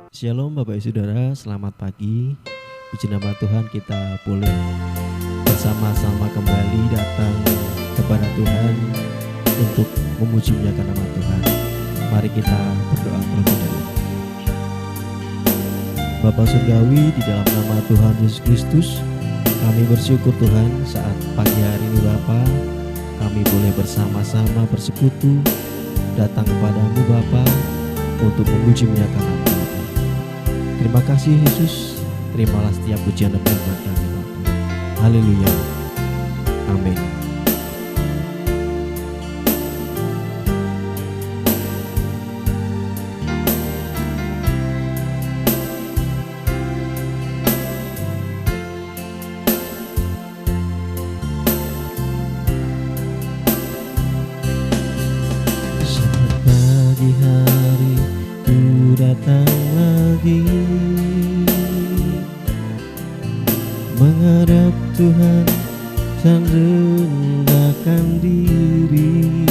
Shalom Bapak Ibu Saudara, selamat pagi. Puji nama Tuhan, kita boleh bersama-sama kembali datang kepada Tuhan untuk memuji muliakan nama Tuhan. Mari kita berdoa terlebih dahulu. Bapa Surgawi, di dalam nama Tuhan Yesus Kristus, kami bersyukur Tuhan saat pagi hari ini Bapa, kami boleh bersama-sama bersekutu datang kepadamu Bapa untuk memuji muliakan nama Tuhan. Terima kasih Yesus, terimalah setiap pujian dan hormat kami Bapa. Haleluya. Amin. Saat pagi hari ku datang lagi menghadap Tuhan dan rendahkan diri,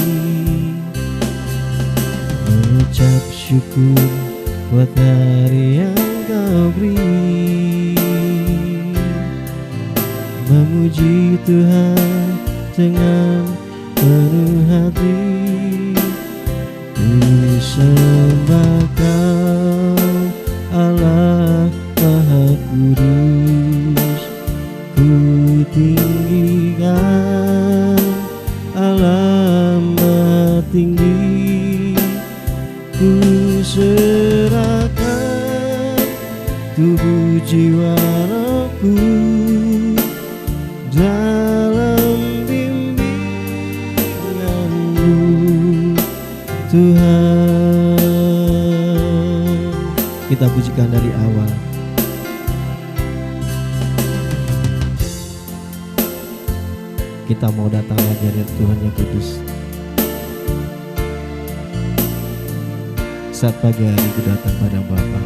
mengucap syukur buat hari yang Kau beri, memuji Tuhan dengan penuh hati. Ku sembah Kau Allah Maha Kudus, ku tinggikan Allah Maha Tinggi. Ku serahkan tubuh jiwa rohku dalam bimbingan-Mu Tuhan. Kita pujikan dari awal. Kita mau datang lagi dari Tuhan yang kudus. Saat pagi hari ku datang pada Bapa.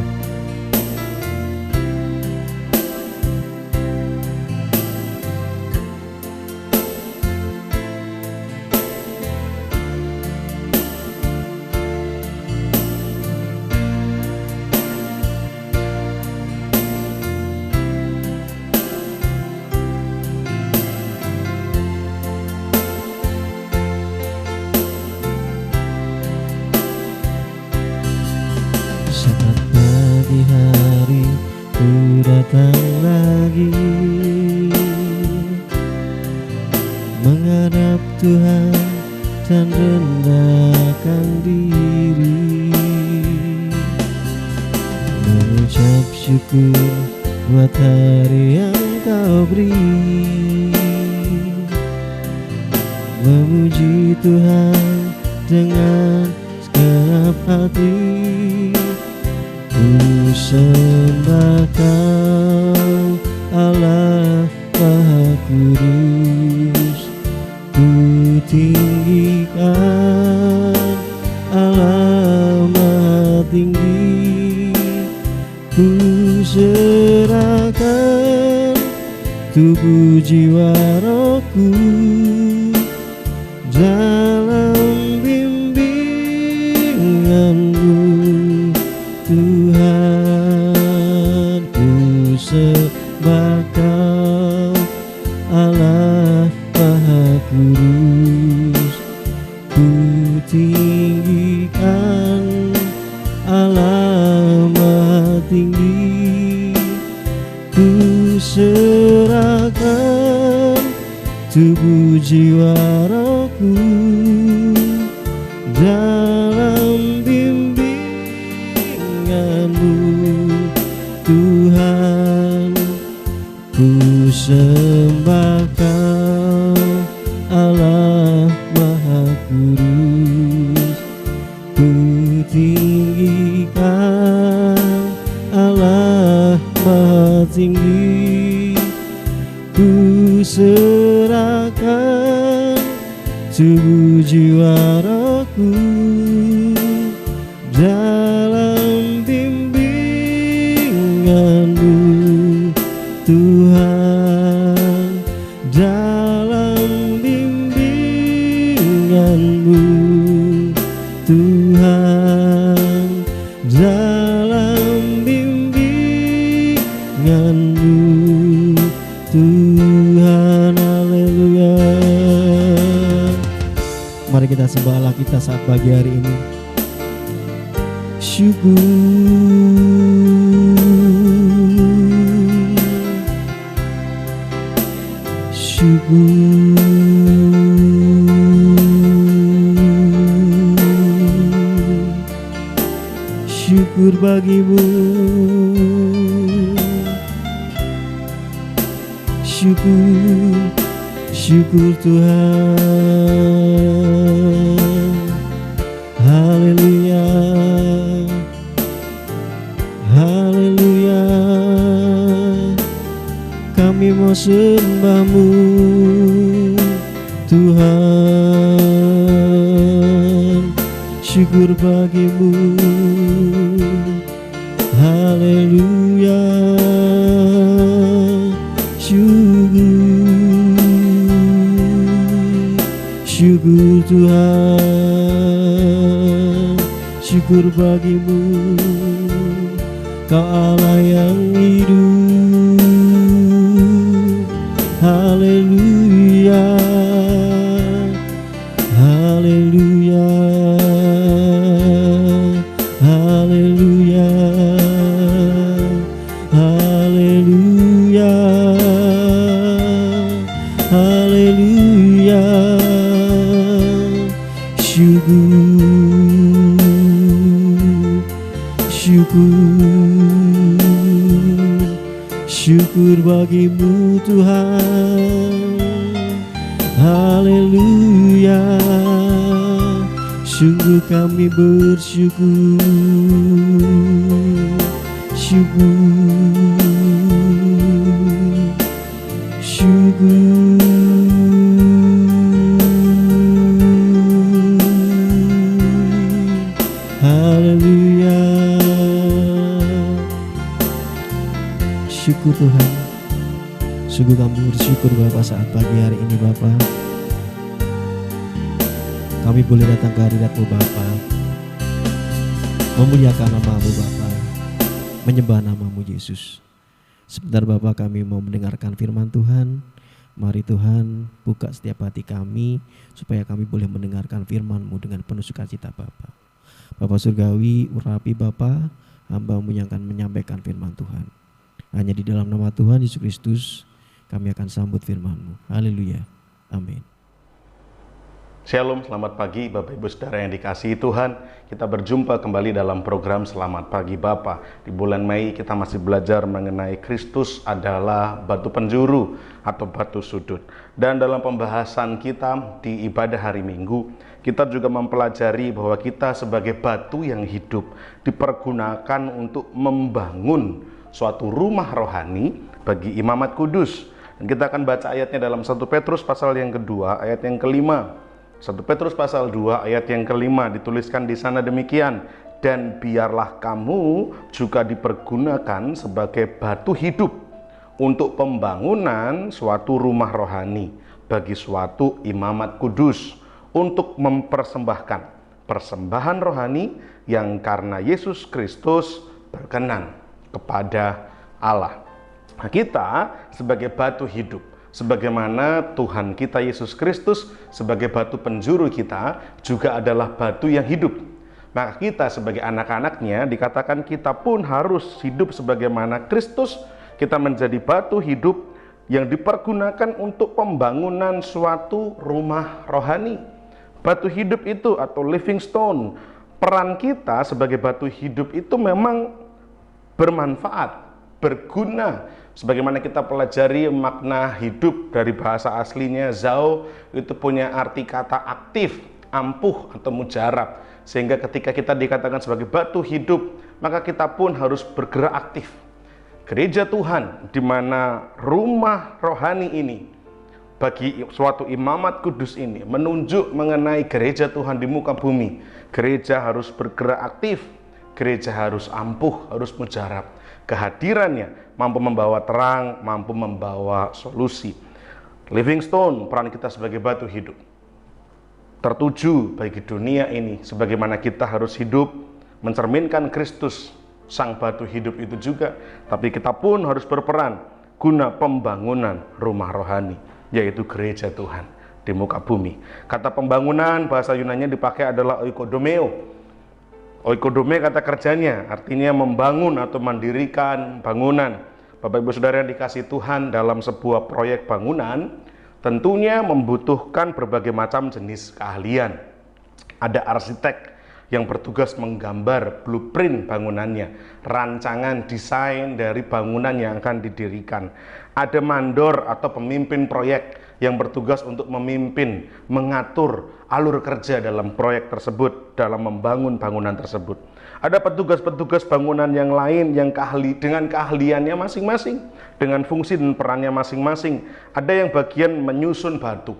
Saat pagi hari ku datang lagi menghadap Tuhan dan rendahkan diri, mengucap syukur buat hari yang Kau beri, memuji Tuhan dengan segenap hati. Ku sembah Kau Allah Maha Kudus, ku tinggikan Allah Maha Tinggi. Ku serahkan tubuh jiwa rohku dalam bimbingan-Mu Tuhan. Ku sembah Kau Allah Maha Kudus, ku tinggikan Allah Maha Tinggi. Ku serahkan tubuh jiwa rohku dalam bimbingan-Mu Tuhan. Ku sembah Kau Allah Maha Kudus, ku tinggikan Allah Maha Tinggi. Ku serahkan tubuh jiwa rohku dalam bimbingan-Mu Tuhan, dalam bimbingan-Mu Tuhan, dalam Mari kita sembah Allah kita saat pagi hari ini. Syukur, syukur, syukur bagimu. Syukur, syukur Tuhan. Haleluya, haleluya. Kami mau sembah-Mu Tuhan. Syukur bagimu. Haleluya. Syukur Tuhan, syukur bagimu. Kau Allah yang hidup. Haleluya, haleluya, haleluya, haleluya, haleluya. Syukur, syukur, syukur bagimu Tuhan. Haleluya. Sungguh kami bersyukur. Syukur, syukur. Haleluya. Syukur Tuhan. Sungguh kami bersyukur Bapa saat pagi hari ini Bapa. Kami boleh datang ke hadirat-Mu Bapa, memuliakan nama-Mu Bapa, menyembah nama-Mu Yesus. Sebentar Bapa kami mau mendengarkan firman Tuhan. Mari Tuhan buka setiap hati kami supaya kami boleh mendengarkan firman-Mu dengan penuh sukacita Bapa. Bapa Surgawi, urapi Bapa, hamba-Mu yang akan menyampaikan firman Tuhan. Hanya di dalam nama Tuhan Yesus Kristus kami akan sambut firman-Mu. Haleluya. Amin. Shalom, selamat pagi Bapak Ibu Saudara yang dikasihi Tuhan. Kita berjumpa kembali dalam program Selamat Pagi Bapa. Di bulan Mei kita masih belajar mengenai Kristus adalah batu penjuru atau batu sudut. Dan dalam pembahasan kita di ibadah hari Minggu, kita juga mempelajari bahwa kita sebagai batu yang hidup dipergunakan untuk membangun suatu rumah rohani bagi imamat kudus. Dan kita akan baca ayatnya dalam 1 Petrus pasal yang kedua, ayat yang kelima. 1 Petrus pasal 2 ayat yang kelima dituliskan di sana demikian, dan biarlah kamu juga dipergunakan sebagai batu hidup untuk pembangunan suatu rumah rohani bagi suatu imamat kudus, untuk mempersembahkan persembahan rohani yang karena Yesus Kristus berkenan kepada Allah. Nah, kita sebagai batu hidup, sebagaimana Tuhan kita Yesus Kristus sebagai batu penjuru kita juga adalah batu yang hidup. Maka kita sebagai anak-anaknya dikatakan kita pun harus hidup sebagaimana Kristus. Kita menjadi batu hidup yang dipergunakan untuk pembangunan suatu rumah rohani. Batu hidup itu atau living stone, peran kita sebagai batu hidup itu memang bermanfaat, berguna. Sebagaimana kita pelajari makna hidup dari bahasa aslinya zao, itu punya arti kata aktif, ampuh atau mujarab. Sehingga ketika kita dikatakan sebagai batu hidup, maka kita pun harus bergerak aktif. Gereja Tuhan, di mana rumah rohani ini bagi suatu imamat kudus ini menunjuk mengenai gereja Tuhan di muka bumi. Gereja harus bergerak aktif, gereja harus ampuh, harus mujarab. Kehadirannya mampu membawa terang, mampu membawa solusi. Living stone, peran kita sebagai batu hidup tertuju bagi dunia ini, sebagaimana kita harus hidup mencerminkan Kristus, sang batu hidup itu juga. Tapi kita pun harus berperan guna pembangunan rumah rohani, yaitu gereja Tuhan. di muka bumi. Kata pembangunan bahasa Yunani dipakai adalah oikodomeo. Oikodome kata kerjanya, artinya membangun atau mendirikan bangunan. Bapak Ibu Saudara yang dikasihi Tuhan, dalam sebuah proyek bangunan tentunya membutuhkan berbagai macam jenis keahlian. Ada arsitek yang bertugas menggambar blueprint bangunannya, rancangan desain dari bangunan yang akan didirikan. Ada mandor atau pemimpin proyek yang bertugas untuk memimpin, mengatur alur kerja dalam proyek tersebut, dalam membangun bangunan tersebut. Ada petugas-petugas bangunan yang lain yang dengan keahliannya masing-masing, dengan fungsi dan perannya masing-masing. Ada yang bagian menyusun batu,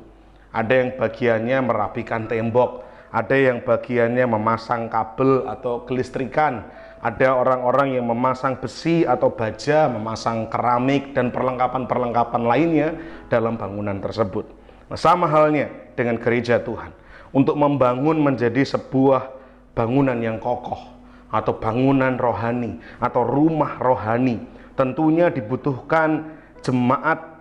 ada yang bagiannya merapikan tembok, ada yang bagiannya memasang kabel atau kelistrikan, ada orang-orang yang memasang besi atau baja, memasang keramik dan perlengkapan-perlengkapan lainnya dalam bangunan tersebut. Nah, sama halnya dengan gereja Tuhan. Untuk membangun menjadi sebuah bangunan yang kokoh atau bangunan rohani atau rumah rohani, tentunya dibutuhkan jemaat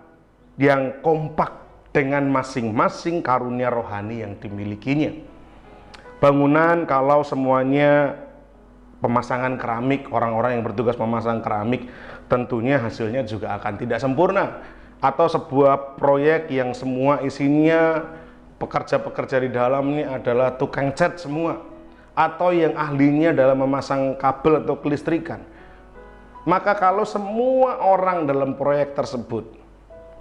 yang kompak dengan masing-masing karunia rohani yang dimilikinya. Bangunan kalau semuanya pemasangan keramik, orang-orang yang bertugas memasang keramik, tentunya hasilnya juga akan tidak sempurna. Atau sebuah proyek yang semua isinya pekerja-pekerja di dalam ini adalah tukang cat semua, atau yang ahlinya dalam memasang kabel atau kelistrikan. Maka kalau semua orang dalam proyek tersebut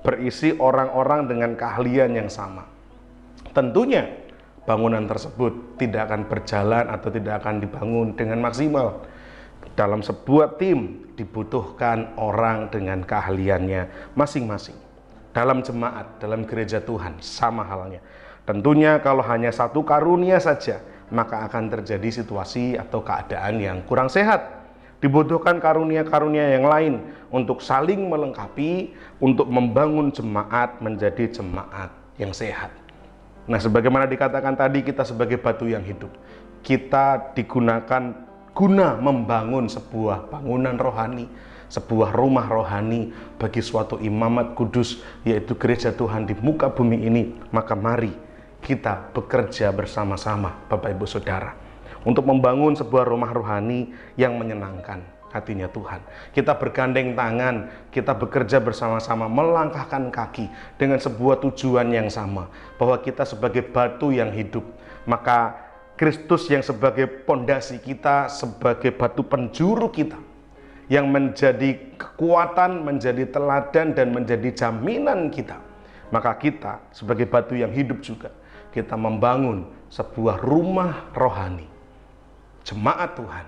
berisi orang-orang dengan keahlian yang sama, tentunya bangunan tersebut tidak akan berjalan atau tidak akan dibangun dengan maksimal. Dalam sebuah tim dibutuhkan orang dengan keahliannya masing-masing. Dalam jemaat, dalam gereja Tuhan, sama halnya. Tentunya kalau hanya satu karunia saja, maka akan terjadi situasi atau keadaan yang kurang sehat. Dibutuhkan karunia-karunia yang lain untuk saling melengkapi, untuk membangun jemaat menjadi jemaat yang sehat. Nah, sebagaimana dikatakan tadi, kita sebagai batu yang hidup, kita digunakan guna membangun sebuah bangunan rohani, sebuah rumah rohani bagi suatu imamat kudus, yaitu gereja Tuhan di muka bumi ini. Maka mari kita bekerja bersama-sama, Bapak Ibu Saudara, untuk membangun sebuah rumah rohani yang menyenangkan hatinya Tuhan. Kita bergandeng tangan, kita bekerja bersama-sama, melangkahkan kaki dengan sebuah tujuan yang sama, bahwa kita sebagai batu yang hidup, maka Kristus yang sebagai pondasi kita, sebagai batu penjuru kita, yang menjadi kekuatan, menjadi teladan, dan menjadi jaminan kita, maka kita sebagai batu yang hidup juga, kita membangun sebuah rumah rohani, jemaat Tuhan,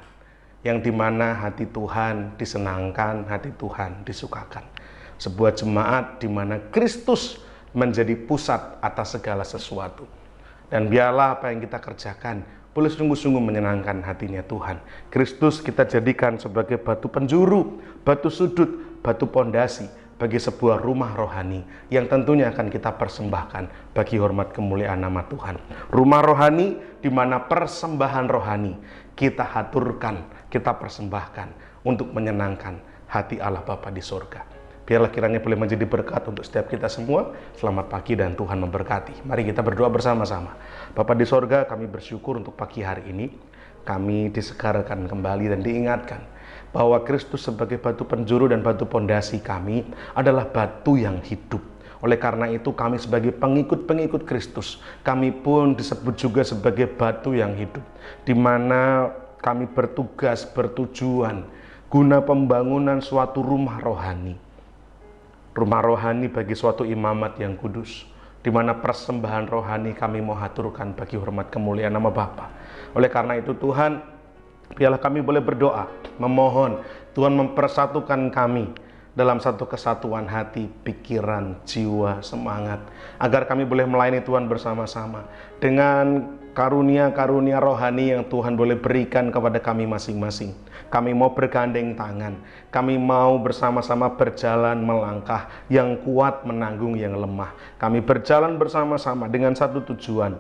yang dimana hati Tuhan disenangkan, hati Tuhan disukakan. Sebuah jemaat di mana Kristus menjadi pusat atas segala sesuatu. Dan biarlah apa yang kita kerjakan boleh sungguh-sungguh menyenangkan hatinya Tuhan. Kristus kita jadikan sebagai batu penjuru, batu sudut, batu pondasi bagi sebuah rumah rohani yang tentunya akan kita persembahkan bagi hormat kemuliaan nama Tuhan. Rumah rohani di mana persembahan rohani kita haturkan, kita persembahkan untuk menyenangkan hati Allah Bapa di surga. Biarlah kiranya boleh menjadi berkat untuk setiap kita semua. Selamat pagi dan Tuhan memberkati. Mari kita berdoa bersama-sama. Bapa di surga, kami bersyukur untuk pagi hari ini. Kami disegarkan kembali dan diingatkan bahwa Kristus sebagai batu penjuru dan batu pondasi kami adalah batu yang hidup. Oleh karena itu kami sebagai pengikut-pengikut Kristus, kami pun disebut juga sebagai batu yang hidup, di mana kami bertugas, bertujuan guna pembangunan suatu rumah rohani. Rumah rohani bagi suatu imamat yang kudus, di mana persembahan rohani kami mau haturkan bagi hormat kemuliaan nama Bapa. Oleh karena itu Tuhan, biarlah kami boleh berdoa, memohon Tuhan mempersatukan kami dalam satu kesatuan hati, pikiran, jiwa, semangat, agar kami boleh melayani Tuhan bersama-sama dengan karunia-karunia rohani yang Tuhan boleh berikan kepada kami masing-masing. Kami mau bergandeng tangan, kami mau bersama-sama berjalan melangkah, yang kuat menanggung yang lemah. Kami berjalan bersama-sama dengan satu tujuan,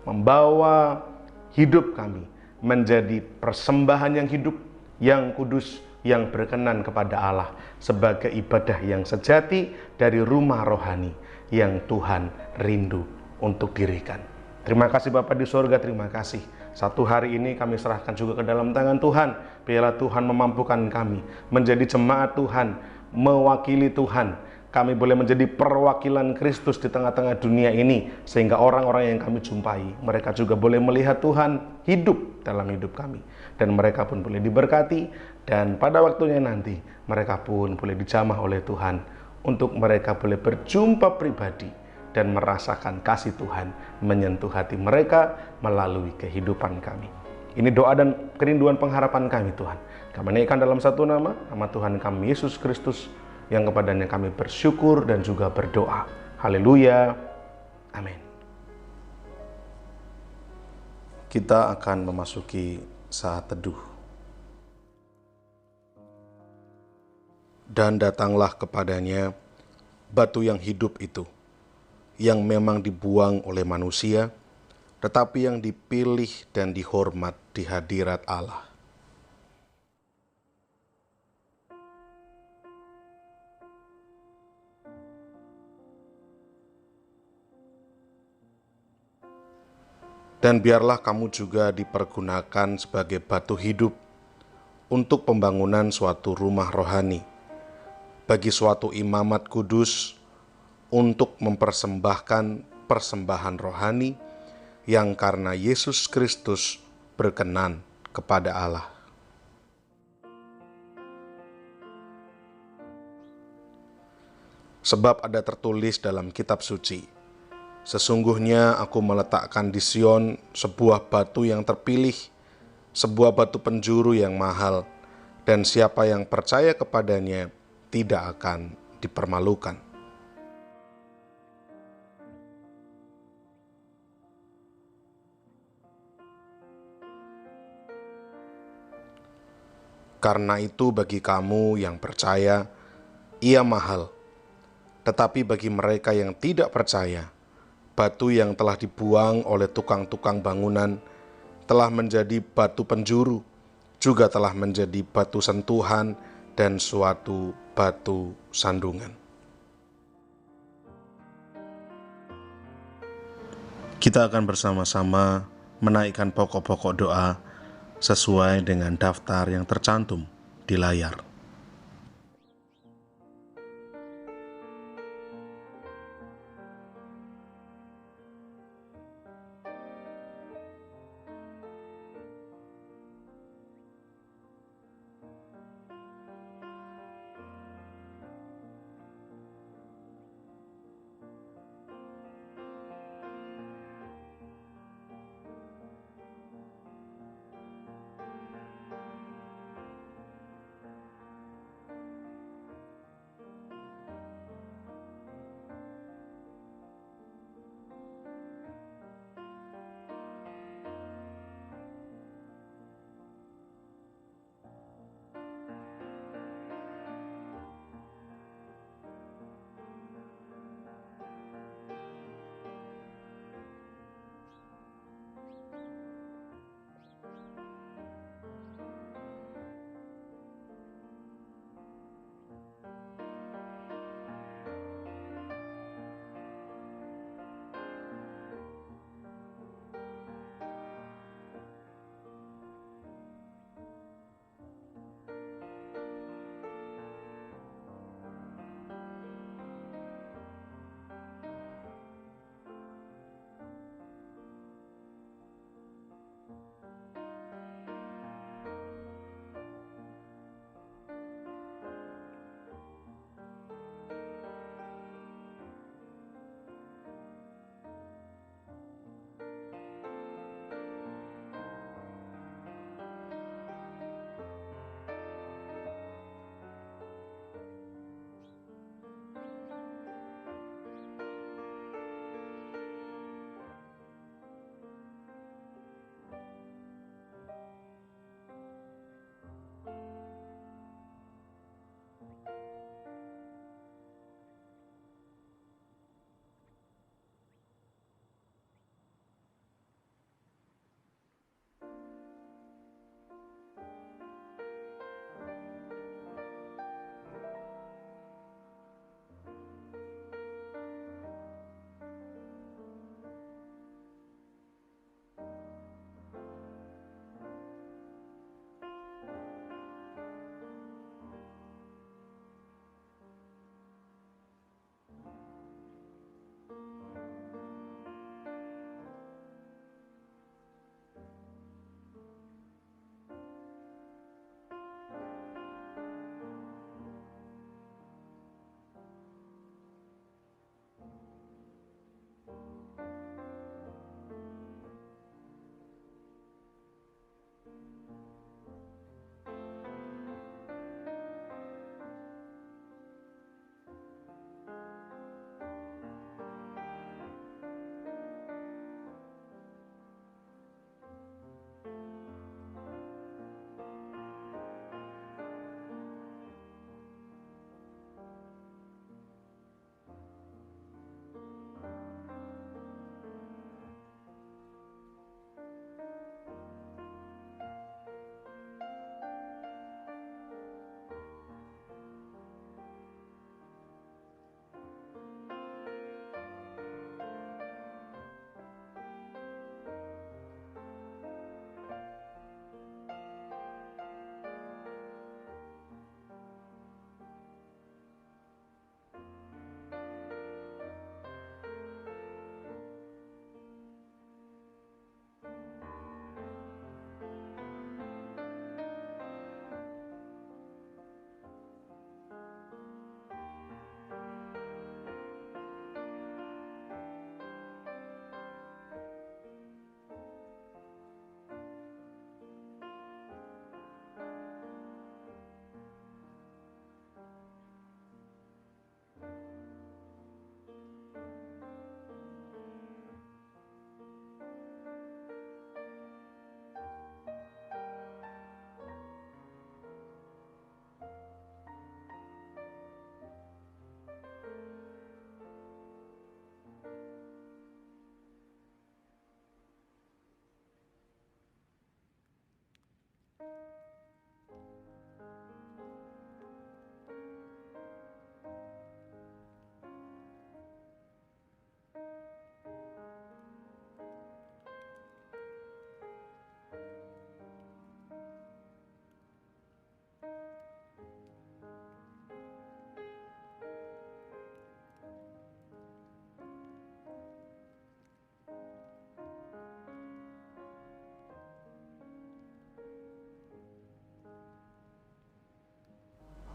membawa hidup kami menjadi persembahan yang hidup, yang kudus, yang berkenan kepada Allah, sebagai ibadah yang sejati dari rumah rohani yang Tuhan rindu untuk dirikan. Terima kasih Bapa di surga, terima kasih. Satu hari ini kami serahkan juga ke dalam tangan Tuhan. Biarlah Tuhan memampukan kami menjadi jemaat Tuhan, mewakili Tuhan. Kami boleh menjadi perwakilan Kristus di tengah-tengah dunia ini, sehingga orang-orang yang kami jumpai, mereka juga boleh melihat Tuhan hidup dalam hidup kami. Dan mereka pun boleh diberkati, dan pada waktunya nanti, mereka pun boleh dijamah oleh Tuhan, untuk mereka boleh berjumpa pribadi, dan merasakan kasih Tuhan menyentuh hati mereka melalui kehidupan kami. Ini doa dan kerinduan pengharapan kami Tuhan. Kami naikkan dalam satu nama Tuhan kami Yesus Kristus, yang kepadanya kami bersyukur dan juga berdoa. Haleluya. Amin. Kita akan memasuki saat teduh. Dan datanglah kepadanya batu yang hidup itu, yang memang dibuang oleh manusia, tetapi yang dipilih dan dihormat di hadirat Allah. Dan biarlah kamu juga dipergunakan sebagai batu hidup untuk pembangunan suatu rumah rohani, bagi suatu imamat kudus, untuk mempersembahkan persembahan rohani yang karena Yesus Kristus berkenan kepada Allah. Sebab ada tertulis dalam kitab suci, sesungguhnya aku meletakkan di Sion sebuah batu yang terpilih, sebuah batu penjuru yang mahal, dan siapa yang percaya kepadanya tidak akan dipermalukan. Karena itu bagi kamu yang percaya, ia mahal. Tetapi bagi mereka yang tidak percaya, batu yang telah dibuang oleh tukang-tukang bangunan telah menjadi batu penjuru, juga telah menjadi batu sentuhan dan suatu batu sandungan. Kita akan bersama-sama menaikkan pokok-pokok doa sesuai dengan daftar yang tercantum di layar.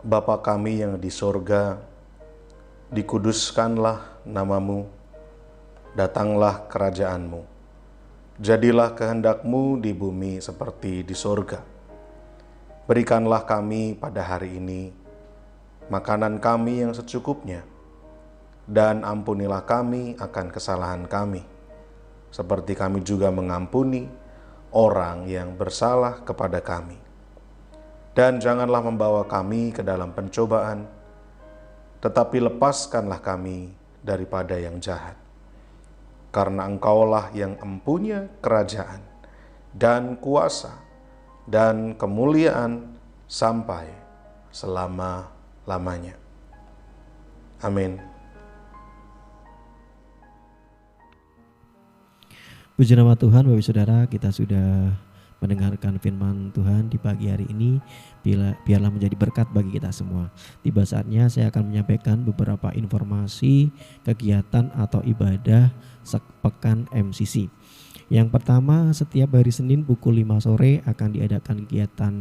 Bapa kami yang di sorga, dikuduskanlah namamu, datanglah kerajaanmu. Jadilah kehendak-Mu di bumi seperti di sorga. Berikanlah kami pada hari ini makanan kami yang secukupnya, dan ampunilah kami akan kesalahan kami, seperti kami juga mengampuni orang yang bersalah kepada kami. Dan janganlah membawa kami ke dalam pencobaan, tetapi lepaskanlah kami daripada yang jahat. Karena Engkaulah yang empunya kerajaan dan kuasa dan kemuliaan sampai selama-lamanya. Amin. Puji nama Tuhan, Bapak Saudara, kita sudah mendengarkan firman Tuhan di pagi hari ini. Biarlah menjadi berkat bagi kita semua. Tiba saatnya saya akan menyampaikan beberapa informasi kegiatan atau ibadah sepekan MCC. Yang pertama, setiap hari Senin pukul 5 sore akan diadakan kegiatan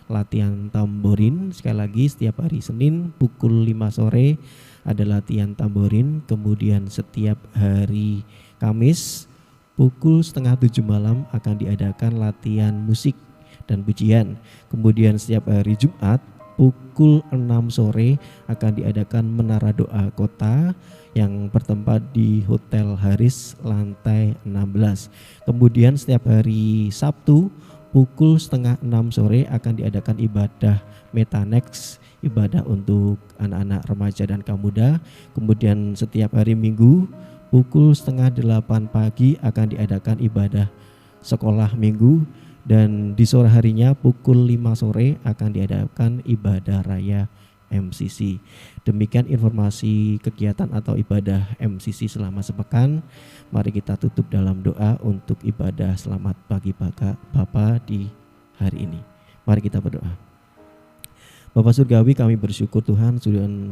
latihan tamborin. Sekali lagi, setiap hari Senin pukul 5 sore ada latihan tamborin. Kemudian setiap hari Kamis pukul 6:30 malam akan diadakan latihan musik dan pujian. Kemudian setiap hari Jumat pukul 6 sore akan diadakan menara doa kota yang bertempat di Hotel Haris lantai 16. Kemudian setiap hari Sabtu pukul 5:30 sore akan diadakan ibadah Metanex, ibadah untuk anak-anak remaja dan kaum muda. Kemudian setiap hari Minggu pukul 7:30 pagi akan diadakan ibadah sekolah minggu, dan di sore harinya pukul 5 sore akan diadakan ibadah raya MCC. Demikian informasi kegiatan atau ibadah MCC selama sepekan. Mari kita tutup dalam doa untuk ibadah selamat pagi Bapa di hari ini. Mari kita berdoa. Bapak Surgawi, kami bersyukur Tuhan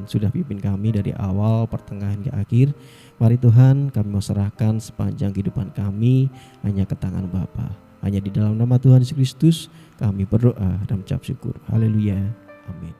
sudah pimpin kami dari awal, pertengahan ke akhir. Mari Tuhan, kami mau serahkan sepanjang kehidupan kami hanya ke tangan Bapa. Hanya di dalam nama Tuhan Yesus Kristus kami berdoa dan mengucap syukur. Haleluya. Amin.